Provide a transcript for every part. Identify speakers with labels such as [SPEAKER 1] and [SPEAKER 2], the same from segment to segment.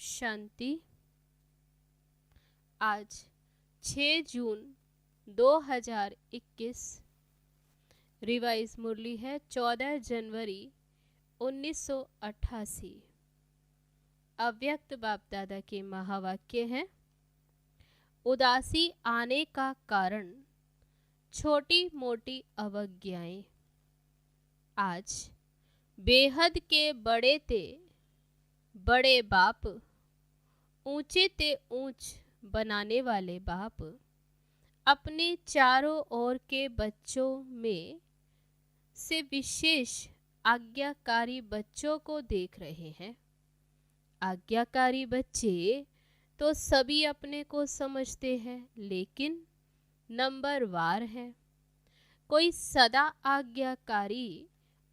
[SPEAKER 1] शांति। आज 6 जून 2021। रिवाइज मुरली है 14 जनवरी 1988। अव्यक्त बाप दादा के महावाक्य हैं, उदासी आने का कारण छोटी मोटी अवज्ञाएं। आज बेहद के बड़े ते बड़े बाप, ऊंचे ते ऊंच बनाने वाले बाप अपने चारों ओर के बच्चों में से विशेष आज्ञाकारी बच्चों को देख रहे हैं। आज्ञाकारी बच्चे तो सभी अपने को समझते हैं, लेकिन नंबर वार है। कोई सदा आज्ञाकारी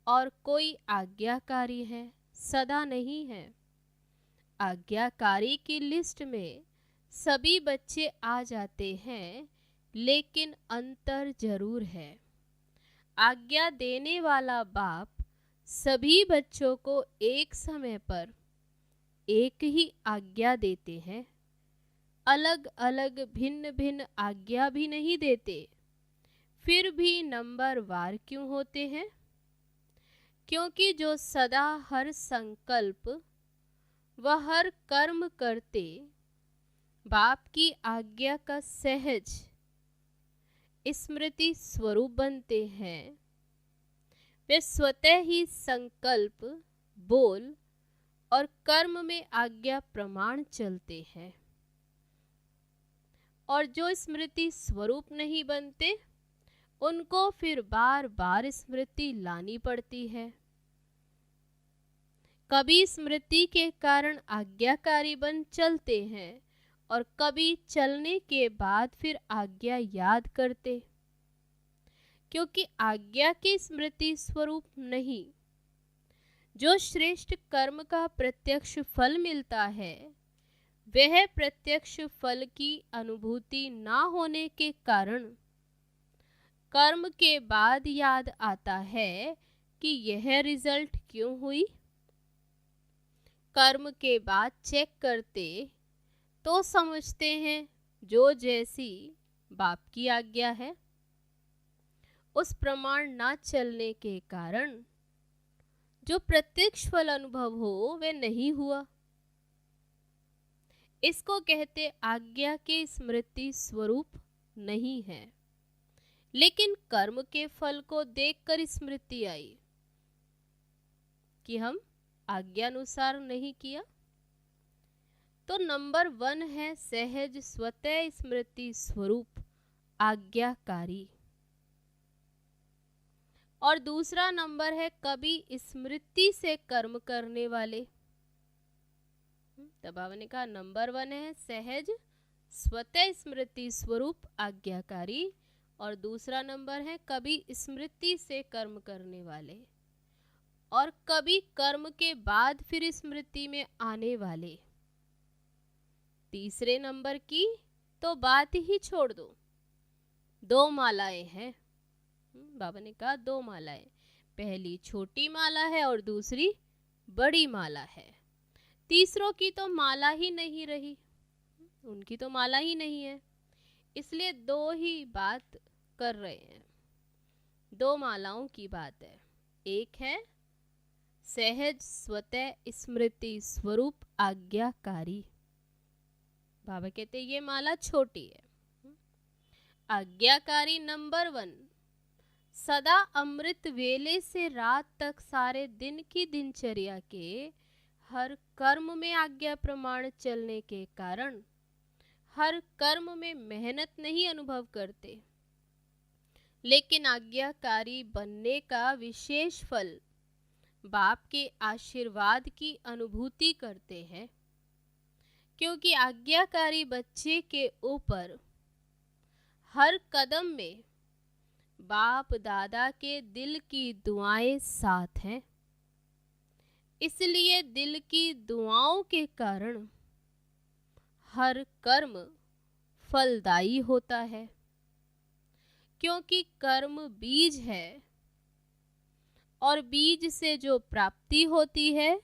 [SPEAKER 1] और कोई आज्ञाकारी है, सदा नहीं है। आज्ञाकारी की लिस्ट में सभी बच्चे आ जाते हैं, लेकिन अंतर जरूर है। आज्ञा देने वाला बाप सभी बच्चों को एक समय पर एक ही आज्ञा देते हैं, अलग अलग भिन्न भिन्न आज्ञा भी नहीं देते। फिर भी नंबर वार क्यों होते हैं? क्योंकि जो सदा हर संकल्प व हर कर्म करते बाप की आज्ञा का सहज स्मृति स्वरूप बनते हैं, वे स्वतः ही संकल्प, बोल और कर्म में आज्ञा प्रमाण चलते हैं। और जो स्मृति स्वरूप नहीं बनते, उनको फिर बार बार स्मृति लानी पड़ती है। कभी स्मृति के कारण आज्ञाकारी बन चलते हैं और कभी चलने के बाद फिर आज्ञा याद करते, क्योंकि आज्ञा की स्मृति स्वरूप नहीं। जो श्रेष्ठ कर्म का प्रत्यक्ष फल मिलता है, वह प्रत्यक्ष फल की अनुभूति ना होने के कारण कर्म के बाद याद आता है कि यह रिजल्ट क्यों हुई। कर्म के बाद चेक करते तो समझते हैं जो जैसी बाप की आज्ञा है, उस प्रमाण ना चलने के कारण जो प्रत्यक्ष फल अनुभव हो वह नहीं हुआ। इसको कहते आज्ञा के स्मृति स्वरूप नहीं है, लेकिन कर्म के फल को देखकर स्मृति आई कि हम आज्ञानुसार नहीं किया। तो नंबर 1 है सहज स्वतः स्मृति स्वरूप आज्ञाकारी, और दूसरा नंबर है कभी स्मृति से कर्म करने वाले। तब आपने कहा नंबर 1 है सहज स्वतः स्मृति स्वरूप आज्ञाकारी, और दूसरा नंबर है कभी स्मृति से कर्म करने वाले, और कभी कर्म के बाद फिर स्मृति में आने वाले। तीसरे नंबर की तो बात ही छोड़ दो। 2 मालाएं हैं। बाबा ने कहा 2 मालाएं, पहली छोटी माला है और दूसरी बड़ी माला है। तीसरों की तो माला ही नहीं रही, उनकी तो माला ही नहीं है, इसलिए 2 ही बात कर रहे हैं। 2 मालाओं की बात है। एक है सहज स्वतः स्मृति स्वरूप आज्ञाकारी। बाबा कहते ये माला छोटी है। आज्ञाकारी नंबर 1 सदा अमृत वेले से रात तक सारे दिन की दिनचर्या के हर कर्म में आज्ञा प्रमाण चलने के कारण हर कर्म में मेहनत नहीं अनुभव करते, लेकिन आज्ञाकारी बनने का विशेष फल बाप के आशीर्वाद की अनुभूति करते हैं। क्योंकि आज्ञाकारी बच्चे के ऊपर हर कदम में बाप दादा के दिल की दुआएं साथ हैं, इसलिए दिल की दुआओं के कारण हर कर्म फलदायी होता है। क्योंकि कर्म बीज है और बीज से जो प्राप्ति होती है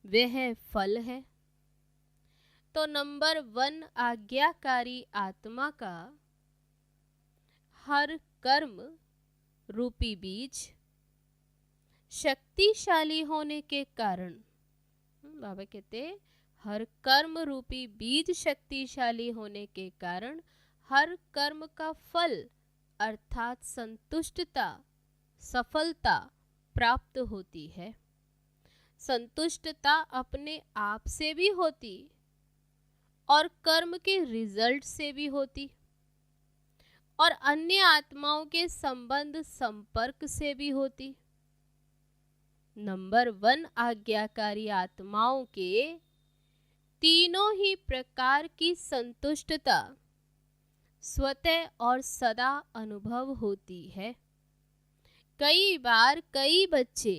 [SPEAKER 1] वह फल है। तो नंबर 1 आज्ञाकारी आत्मा का हर कर्म रूपी बीज शक्तिशाली होने के कारण, बाबा कहते हर कर्म रूपी बीज शक्तिशाली होने के कारण हर कर्म का फल अर्थात संतुष्टता, सफलता प्राप्त होती है। संतुष्टता अपने आप से भी होती और कर्म के रिजल्ट से भी होती और अन्य आत्माओं के संबंध संपर्क से भी होती। नंबर 1 आज्ञाकारी आत्माओं के तीनों ही प्रकार की संतुष्टता स्वतः और सदा अनुभव होती है। कई बार कई बच्चे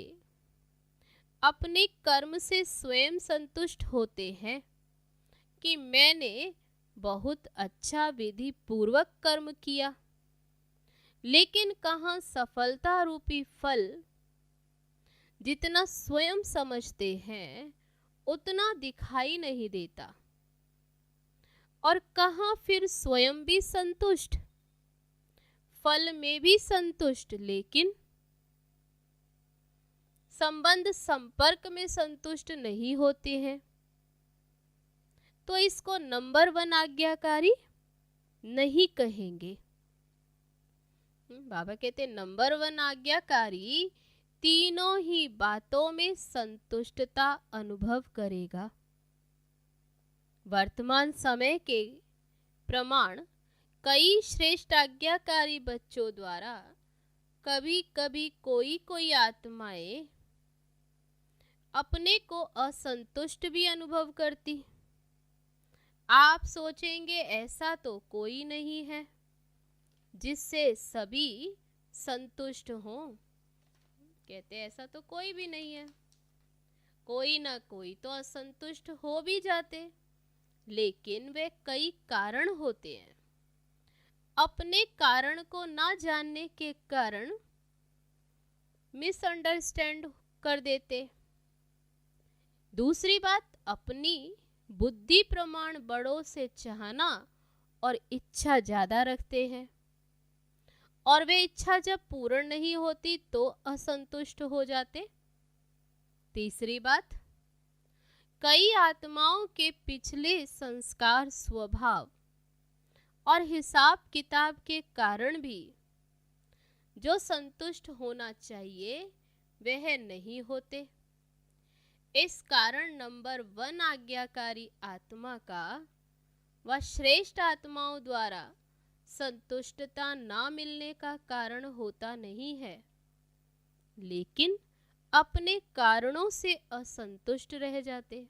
[SPEAKER 1] अपने कर्म से स्वयं संतुष्ट होते हैं कि मैंने बहुत अच्छा विधि पूर्वक कर्म किया, लेकिन कहाँ सफलता रूपी फल जितना स्वयं समझते हैं उतना दिखाई नहीं देता, और कहाँ फिर स्वयं भी संतुष्ट, फल में भी संतुष्ट, लेकिन संबंध संपर्क में संतुष्ट नहीं होते हैं। तो इसको नंबर 1 आज्ञाकारी नहीं कहेंगे। बाबा कहते नंबर 1 आज्ञाकारी तीनों ही बातों में संतुष्टता अनुभव करेगा। वर्तमान समय के प्रमाण कई श्रेष्ठ आज्ञाकारी बच्चों द्वारा कभी कभी कोई आत्माएं अपने को असंतुष्ट भी अनुभव करती। आप सोचेंगे ऐसा तो कोई नहीं है जिससे सभी संतुष्ट हों। कहते ऐसा तो कोई भी नहीं है, कोई ना कोई तो असंतुष्ट हो भी जाते, लेकिन वे कई कारण होते हैं। अपने कारण को ना जानने के कारण मिसअंडरस्टैंड कर देते। दूसरी बात, अपनी बुद्धि प्रमाण बड़ों से चाहना और इच्छा ज्यादा रखते हैं, और वे इच्छा जब पूर्ण नहीं होती तो असंतुष्ट हो जाते। तीसरी बात, कई आत्माओं के पिछले संस्कार, स्वभाव और हिसाब किताब के कारण भी जो संतुष्ट होना चाहिए वह नहीं होते। इस कारण नंबर 1 आज्ञाकारी आत्मा का व श्रेष्ठ आत्माओं द्वारा संतुष्टता ना मिलने का कारण होता नहीं है, लेकिन अपने कारणों से असंतुष्ट रह जाते।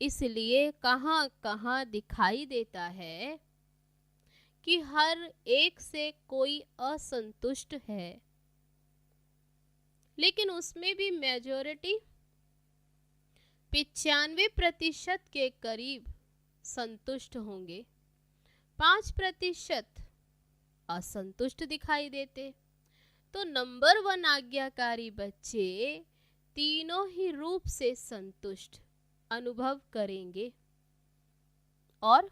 [SPEAKER 1] इसलिए कहाँ कहाँ दिखाई देता है कि हर एक से कोई असंतुष्ट है, लेकिन उसमें भी मेजॉरिटी 95% के करीब संतुष्ट होंगे, 5% असंतुष्ट दिखाई देते। तो नंबर 1 आज्ञाकारी बच्चे तीनों ही रूप से संतुष्ट अनुभव करेंगे और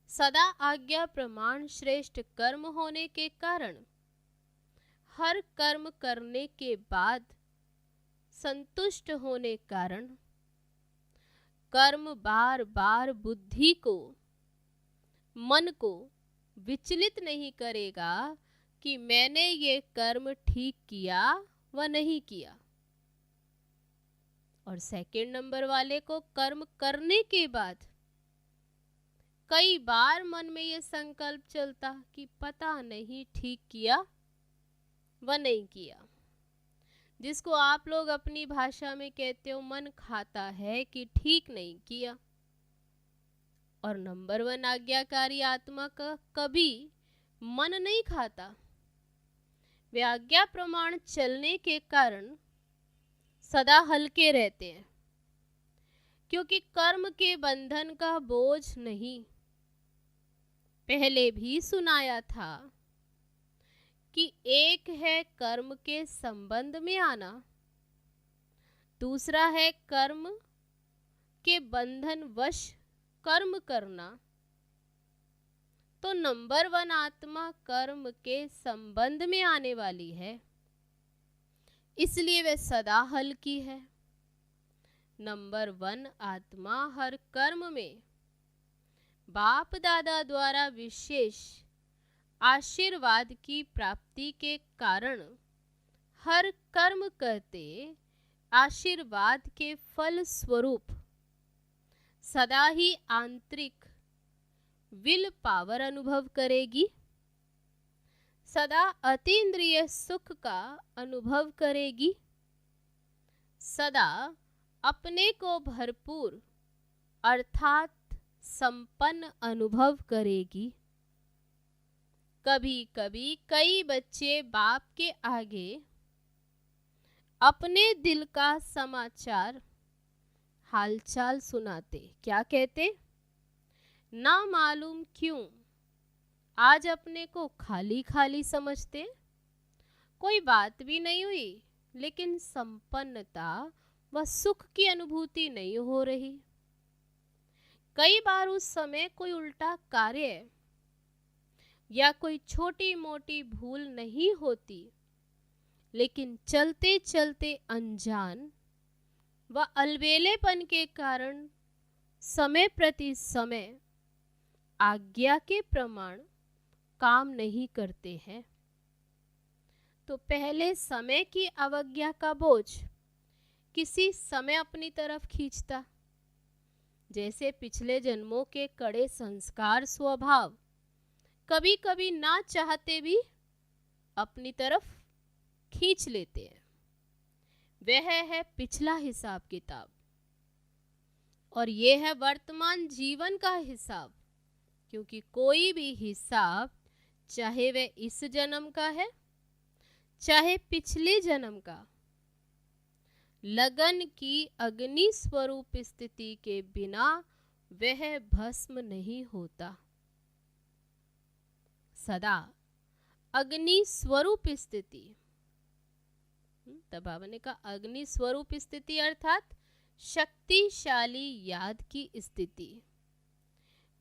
[SPEAKER 1] सदा आज्ञा प्रमाण श्रेष्ठ कर्म होने के कारण हर कर्म करने के बाद संतुष्ट होने कारण कर्म बार बार बुद्धि को, मन को विचलित नहीं करेगा कि मैंने ये कर्म ठीक किया व नहीं किया। और सेकंड नंबर वाले को कर्म करने के बाद कई बार मन में ये संकल्प चलता कि पता नहीं ठीक किया व नहीं किया, जिसको आप लोग अपनी भाषा में कहते हो मन खाता है कि ठीक नहीं किया। और नंबर 1 आज्ञाकारी आत्मा का कभी मन नहीं खाता। वे आज्ञा प्रमाण चलने के कारण सदा हल्के रहते हैं, क्योंकि कर्म के बंधन का बोझ नहीं। पहले भी सुनाया था कि एक है कर्म के संबंध में आना, दूसरा है कर्म के बंधन वश कर्म करना, तो नंबर 1 आत्मा कर्म के संबंध में आने वाली है, इसलिए वह सदा हल्की है। नंबर 1 आत्मा हर कर्म में बाप दादा द्वारा विशेष आशीर्वाद की प्राप्ति के कारण हर कर्म करते आशीर्वाद के फल स्वरूप सदा ही आंतरिक विल पावर अनुभव करेगी, सदा अतीन्द्रिय सुख का अनुभव करेगी, सदा अपने को भरपूर अर्थात संपन्न अनुभव करेगी। कभी कभी कई बच्चे बाप के आगे अपने दिल का समाचार हालचाल सुनाते, क्या कहते? ना मालूम क्यों आज अपने को खाली खाली समझते, कोई बात भी नहीं हुई लेकिन संपन्नता व सुख की अनुभूति नहीं हो रही। कई बार उस समय कोई उल्टा कार्य या कोई छोटी मोटी भूल नहीं होती, लेकिन चलते चलते अनजान व अलबेलेपन के कारण समय प्रति समय आज्ञा के प्रमाण काम नहीं करते हैं। तो पहले समय की अवज्ञा का बोझ किसी समय अपनी तरफ खींचता, जैसे पिछले जन्मों के कड़े संस्कार स्वभाव कभी कभी ना चाहते भी अपनी तरफ खींच लेते हैं। वह है पिछला हिसाब किताब, और यह है वर्तमान जीवन का हिसाब, क्योंकि कोई भी हिसाब चाहे वह इस जन्म का है चाहे पिछले जन्म का, लगन की अग्नि स्वरूप स्थिति के बिना वह भस्म नहीं होता। सदा अग्नि स्वरूप स्थिति, तब बाबा ने कहा अग्नि स्वरूप स्थिति अर्थात शक्तिशाली याद की स्थिति,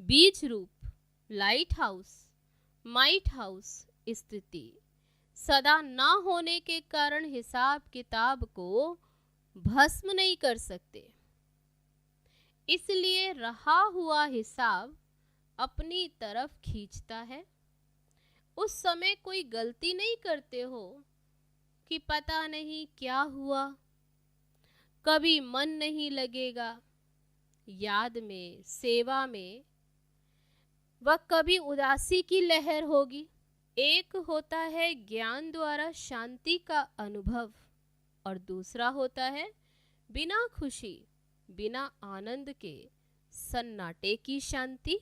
[SPEAKER 1] बीज रूप लाइट हाउस माइट हाउस स्थिति सदा ना होने के कारण हिसाब किताब को भस्म नहीं कर सकते। इसलिए रहा हुआ हिसाब अपनी तरफ खींचता है। उस समय कोई गलती नहीं करते हो कि पता नहीं क्या हुआ, कभी मन नहीं लगेगा याद में सेवा में, व कभी उदासी की लहर होगी। एक होता है ज्ञान द्वारा शांति का अनुभव, और दूसरा होता है बिना खुशी बिना आनंद के सन्नाटे की शांति।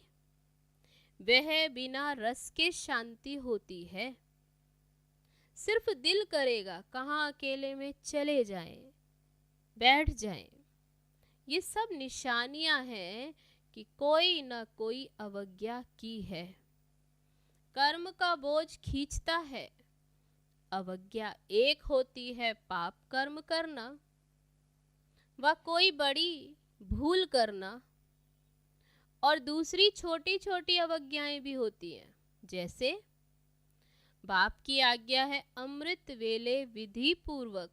[SPEAKER 1] वह बिना रस के शांति होती है। सिर्फ दिल करेगा कहाँ अकेले में चले जाएं, बैठ जाएं। ये सब निशानियां हैं कि कोई न कोई अवज्ञा की है। कर्म का बोझ खींचता है। अवज्ञा एक होती है पाप कर्म करना व कोई बड़ी भूल करना, और दूसरी छोटी छोटी अवज्ञाएं भी होती हैं। जैसे बाप की आज्ञा है अमृत वेले विधि पूर्वक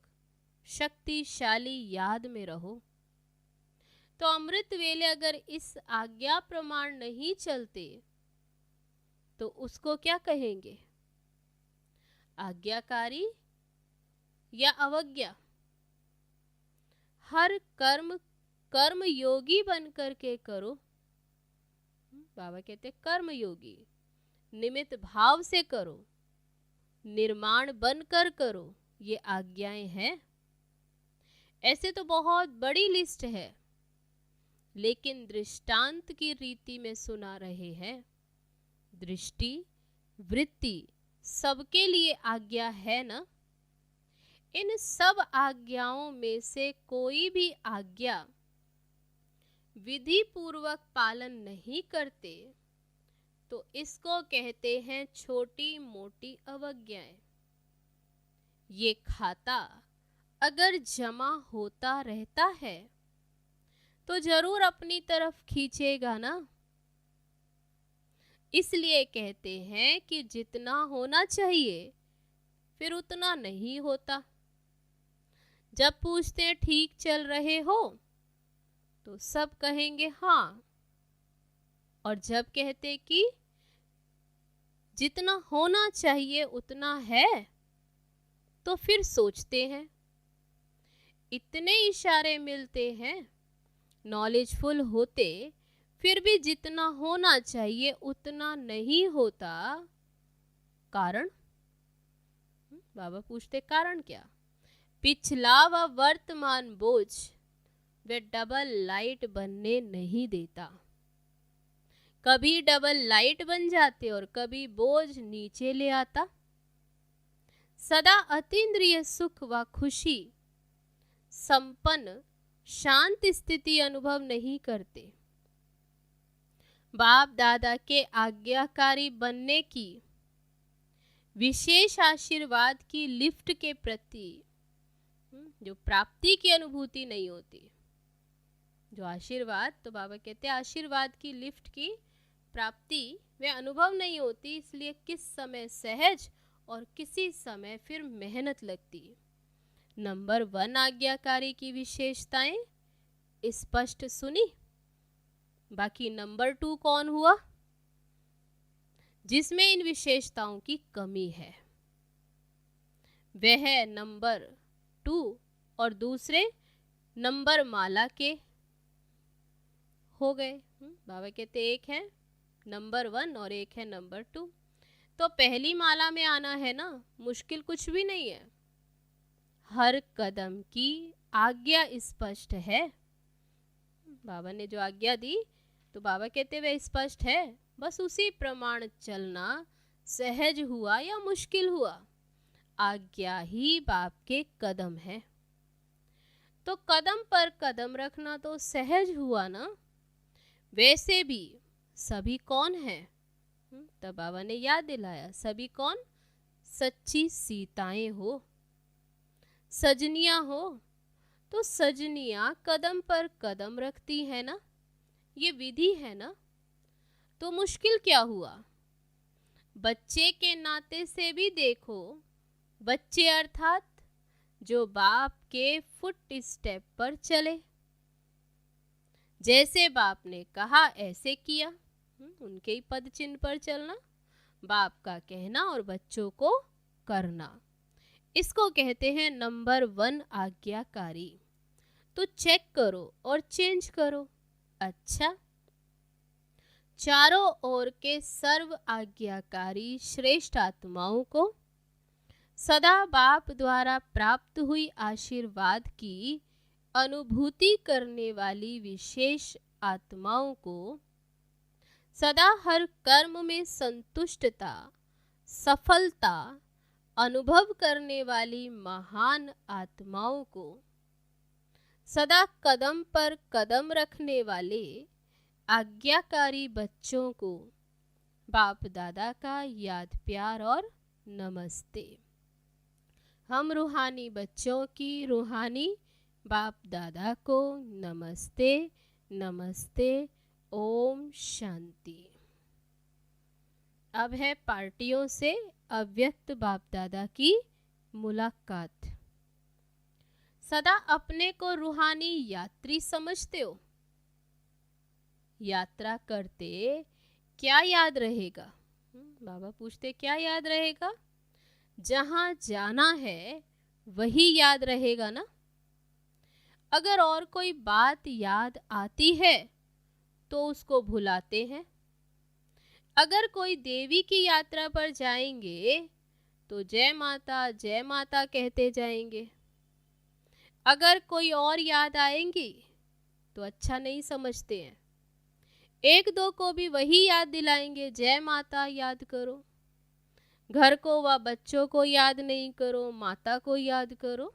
[SPEAKER 1] शक्तिशाली याद में रहो, तो अमृत वेले अगर इस आज्ञा प्रमाण नहीं चलते तो उसको क्या कहेंगे? आज्ञाकारी या अवज्ञा? हर कर्म कर्म योगी बन करके करो। बाबा कहते कर्म योगी, निमित्त भाव से करो, निर्माण बनकर करो, ये आज्ञाएं हैं। ऐसे तो बहुत बड़ी लिस्ट है, लेकिन दृष्टांत की रीति में सुना रहे हैं। दृष्टि वृत्ति सबके लिए आज्ञा है ना। इन सब आज्ञाओं में से कोई भी आज्ञा विधि पूर्वक पालन नहीं करते तो इसको कहते हैं छोटी मोटी अवज्ञाएं। ये खाता अगर जमा होता रहता है तो जरूर अपनी तरफ खींचेगा ना। इसलिए कहते हैं कि जितना होना चाहिए फिर उतना नहीं होता। जब पूछते हैं ठीक चल रहे हो तो सब कहेंगे हाँ, और जब कहते कि जितना होना चाहिए उतना है तो फिर सोचते हैं। इतने इशारे मिलते हैं, नॉलेजफुल होते फिर भी जितना होना चाहिए उतना नहीं होता। कारण? बाबा पूछते कारण क्या? पिछला व वर्तमान बोझ वे डबल लाइट बनने नहीं देता। कभी डबल लाइट बन जाते और कभी बोझ नीचे ले आता। सदा अतीन्द्रिय सुख व खुशी संपन्न शांत स्थिति अनुभव नहीं करते। बाप दादा के आज्ञाकारी बनने की विशेष आशीर्वाद की लिफ्ट के प्रति जो प्राप्ति की अनुभूति नहीं होती, जो आशीर्वाद, तो बाबा कहते हैं आशीर्वाद की लिफ्ट की प्राप्ति वे अनुभव नहीं होती। इसलिए किस समय सहज और किसी समय फिर मेहनत लगती है। नंबर 1 आज्ञाकारी की विशेषताएं स्पष्ट सुनी। बाकी नंबर 2 कौन हुआ जिसमें इन विशेषताओं की कमी है? वह है नंबर 2 और दूसरे नंबर माला के हो गए। बाबा कहते एक है नंबर 1 और एक है नंबर 2। तो पहली माला में आना है ना, मुश्किल कुछ भी नहीं है। हर कदम की आज्ञा स्पष्ट है। बाबा ने जो आज्ञा दी तो बाबा कहते वे स्पष्ट है, बस उसी प्रमाण चलना सहज हुआ या मुश्किल हुआ, आज्ञा ही बाप के कदम है। तो कदम पर कदम रखना तो सहज हुआ ना। वैसे भी सभी कौन है? तब बाबा ने याद दिलाया, सभी कौन? सच्ची सीताएं हो, सजनियां हो। तो सजनियां कदम पर कदम रखती है ना, ये विधि है ना। तो मुश्किल क्या हुआ? बच्चे के नाते से भी देखो, बच्चे अर्थात जो बाप के फुट स्टेप पर चले, जैसे बाप ने कहा ऐसे किया, उनके ही पद चिन्ह पर चलना, बाप का कहना और बच्चों को करना, इसको कहते हैं नंबर 1 आज्ञाकारी। तो चेक करो और चेंज करो। अच्छा, चारों ओर के सर्व आज्ञाकारी श्रेष्ठ आत्माओं को सदा बाप द्वारा प्राप्त हुई आशीर्वाद की अनुभूति करने वाली विशेष आत्माओं को सदा हर कर्म में संतुष्टता, सफलता अनुभव करने वाली महान आत्माओं को सदा कदम पर कदम रखने वाले आज्ञाकारी बच्चों को बाप दादा का याद प्यार और नमस्ते। हम रूहानी बच्चों की रूहानी बाप दादा को नमस्ते नमस्ते। ओम शांति। अब है पार्टियों से अव्यक्त बाप दादा की मुलाकात। सदा अपने को रूहानी यात्री समझते हो? यात्रा करते क्या याद रहेगा? बाबा पूछते क्या याद रहेगा? जहां जाना है वही याद रहेगा ना। अगर और कोई बात याद आती है तो उसको भुलाते हैं। अगर कोई देवी की यात्रा पर जाएंगे तो जय माता कहते जाएंगे। अगर कोई और याद आएंगी तो अच्छा नहीं समझते हैं, एक दो को भी वही याद दिलाएंगे, जय माता याद करो। घर को व बच्चों को याद नहीं करो, माता को याद करो।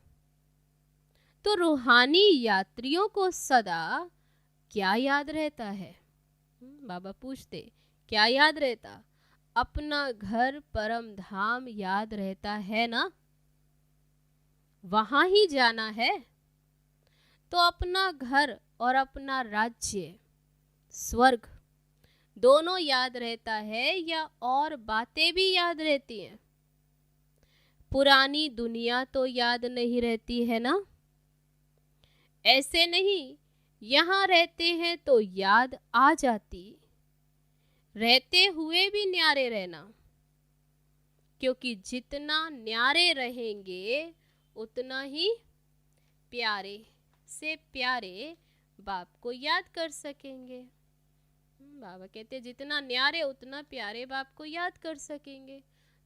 [SPEAKER 1] तो रूहानी यात्रियों को सदा क्या याद रहता है? बाबा पूछते क्या याद रहता? अपना घर परम धाम याद रहता है ना, वहां ही जाना है। तो अपना घर और अपना राज्य, स्वर्ग, दोनों याद रहता है या और बातें भी याद रहती हैं? पुरानी दुनिया तो याद नहीं रहती है ना? ऐसे नहीं, यहाँ रहते हैं तो याद आ जाती, रहते हुए भी न्यारे रहना, क्योंकि जितना न्यारे रहेंगे उतना ही प्यारे से प्यारे बाप को याद कर सकेंगे। बाबा कहते हैं जितना न्यारे उतना प्यारे बाप को याद कर सकेंगे।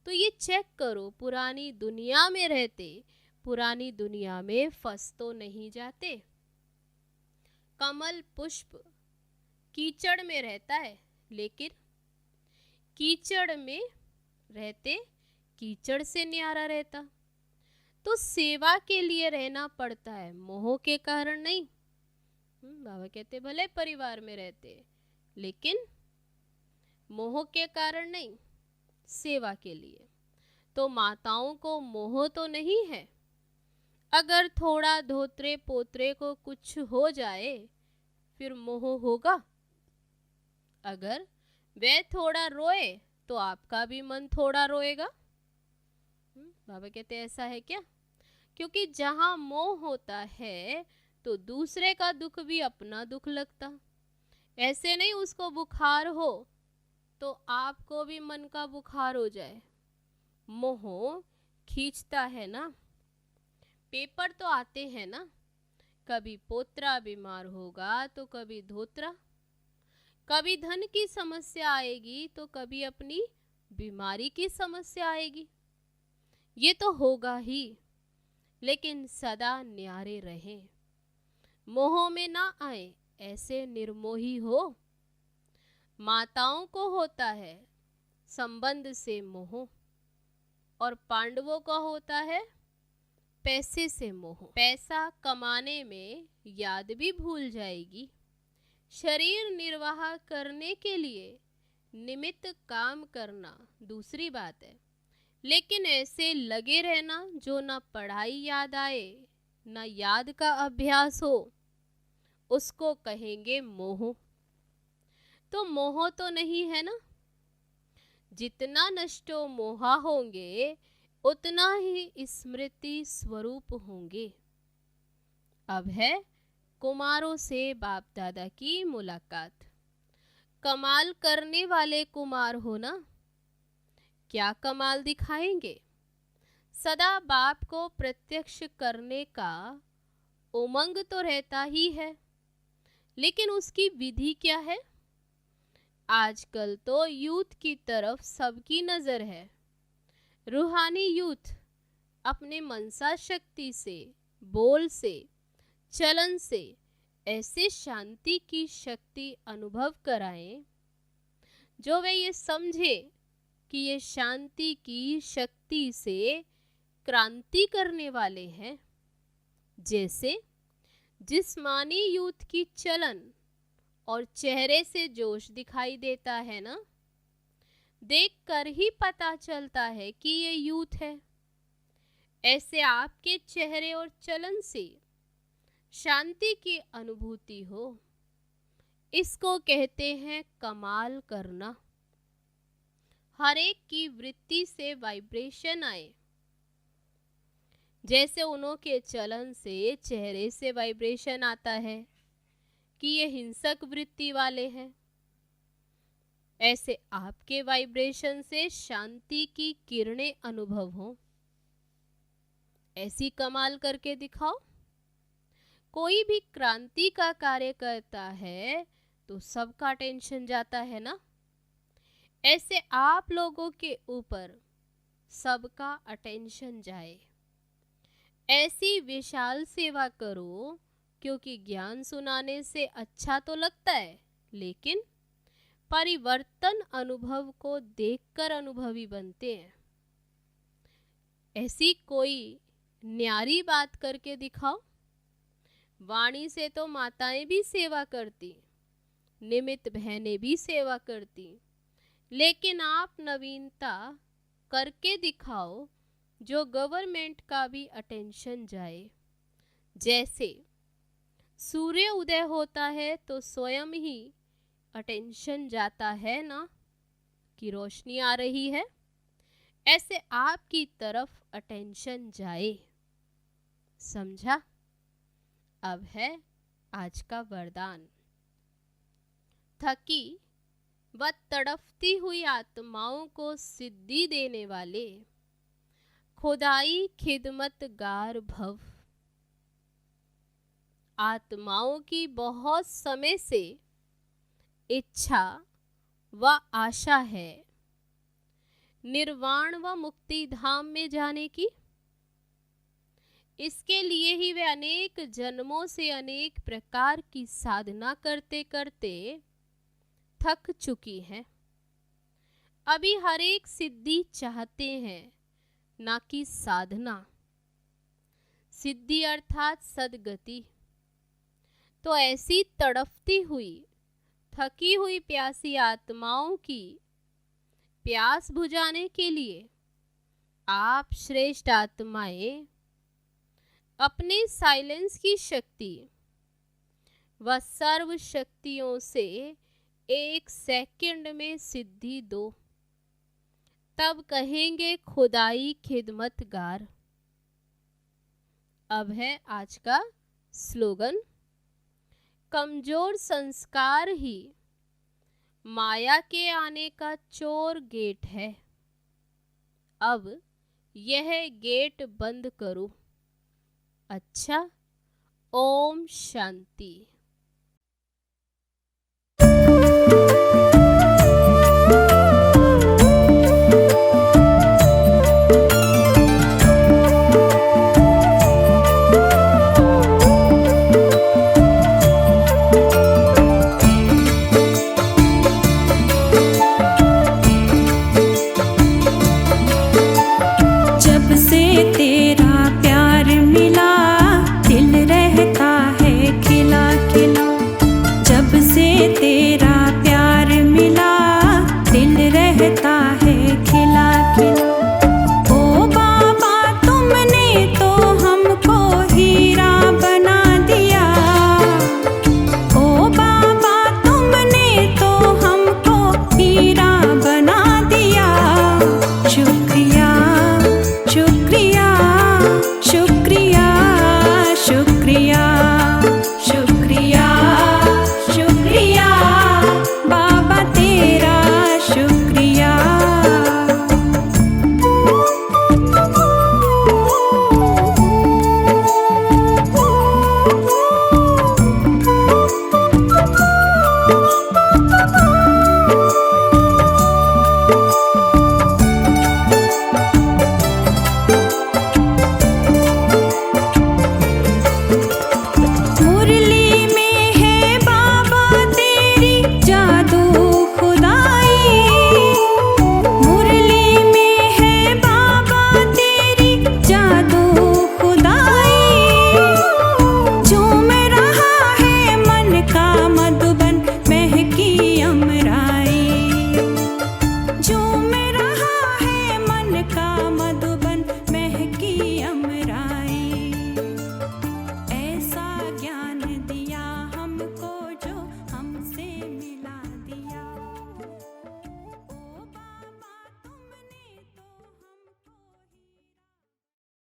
[SPEAKER 1] तो ये चेक करो, पुरानी दुनिया में रहते पुरानी दुनिया में फंस तो नहीं जाते। कमल पुष्प कीचड़ में रहता है, लेकिन कीचड़ में रहते कीचड़ से न्यारा रहता। तो सेवा के लिए रहना पड़ता है, मोह के कारण नहीं। बाबा कहते भले परिवार में रहते लेकिन मोह के कारण नहीं, सेवा के लिए। तो माताओं को मोह तो नहीं है। अगर थोड़ा धोत्रे पोत्रे को कुछ हो जाए फिर मोह होगा। अगर वे थोड़ा रोए तो आपका भी मन थोड़ा रोएगा। बाबा कहते ऐसा है क्या? क्योंकि जहां मोह होता है तो दूसरे का दुख भी अपना दुख लगता। ऐसे नहीं उसको बुखार हो तो आपको भी मन का बुखार हो जाए। मोह खींचता है ना। पेपर तो आते हैं ना, कभी पोत्रा बीमार होगा तो कभी धोत्रा, कभी धन की समस्या आएगी तो कभी अपनी बीमारी की समस्या आएगी। ये तो होगा ही, लेकिन सदा न्यारे रहें, मोह में ना आए, ऐसे निर्मोही हो। माताओं को होता है संबंध से मोह और पांडवों का होता है पैसे से मोह। पैसा कमाने में याद भी भूल जाएगी। शरीर निर्वाह करने के लिए निमित्त काम करना दूसरी बात है, लेकिन ऐसे लगे रहना जो ना पढ़ाई याद आए ना याद का अभ्यास हो, उसको कहेंगे मोह। तो मोह तो नहीं है ना। जितना नष्टो मोहा होंगे उतना ही स्मृति स्वरूप होंगे। अब है कुमारों से बाप दादा की मुलाकात। कमाल करने वाले कुमार हो ना, क्या कमाल दिखाएंगे? सदा बाप को प्रत्यक्ष करने का उमंग तो रहता ही है, लेकिन उसकी विधि क्या है? आजकल तो यूथ की तरफ सबकी नजर है। रूहानी यूथ अपने मनसा शक्ति से, बोल से, चलन से ऐसे शांति की शक्ति अनुभव कराएं जो वे ये समझे कि ये शांति की शक्ति से क्रांति करने वाले हैं। जैसे जिस्मानी यूथ की चलन और चेहरे से जोश दिखाई देता है ना, देखकर ही पता चलता है कि ये यूथ है। ऐसे आपके चेहरे और चलन से शांति की अनुभूति हो, इसको कहते हैं कमाल करना। हर एक की वृत्ति से वाइब्रेशन आए, जैसे उन्हों के चलन से, चेहरे से वाइब्रेशन आता है कि ये हिंसक वृत्ति वाले हैं, ऐसे आपके वाइब्रेशन से शांति की किरणें अनुभव हो। ऐसी कमाल करके दिखाओ। कोई भी क्रांति का कार्य करता है तो सबका टेंशन जाता है ना। ऐसे आप लोगों के ऊपर सबका अटेंशन जाए। ऐसी विशाल सेवा करो, क्योंकि ज्ञान सुनाने से अच्छा तो लगता है, लेकिन परिवर्तन अनुभव को देखकर अनुभवी बनते हैं। ऐसी कोई न्यारी बात करके दिखाओ। वाणी से तो माताएं भी सेवा करती, निमित्त बहनें भी सेवा करती, लेकिन आप नवीनता करके दिखाओ जो गवर्नमेंट का भी अटेंशन जाए। जैसे सूर्य उदय होता है तो स्वयं ही अटेंशन जाता है ना कि रोशनी आ रही है, ऐसे आपकी तरफ अटेंशन जाए। समझा? अब है आज का वरदान। थकी व तड़पती हुई आत्माओं को सिद्धि देने वाले खुदाई खिदमतगार भव। आत्माओं की बहुत समय से इच्छा व आशा है निर्वाण व मुक्ति धाम में जाने की। इसके लिए ही वे अनेक जन्मों से अनेक प्रकार की साधना करते करते थक चुकी हैं। अभी हर एक सिद्धि चाहते हैं, ना कि साधना। सिद्धि अर्थात सद्गति। तो ऐसी तड़पती हुई, थकी हुई प्यासी आत्माओं की प्यास बुझाने के लिए आप श्रेष्ठ आत्माएं अपने साइलेंस की शक्ति व सर्व शक्तियों से 1 सेकंड में सिद्धि दो, तब कहेंगे खुदाई खिदमतगार। अब है आज का स्लोगन। कमजोर संस्कार ही माया के आने का चोर गेट है, अब यह गेट बंद करो। अच्छा, ओम शांति।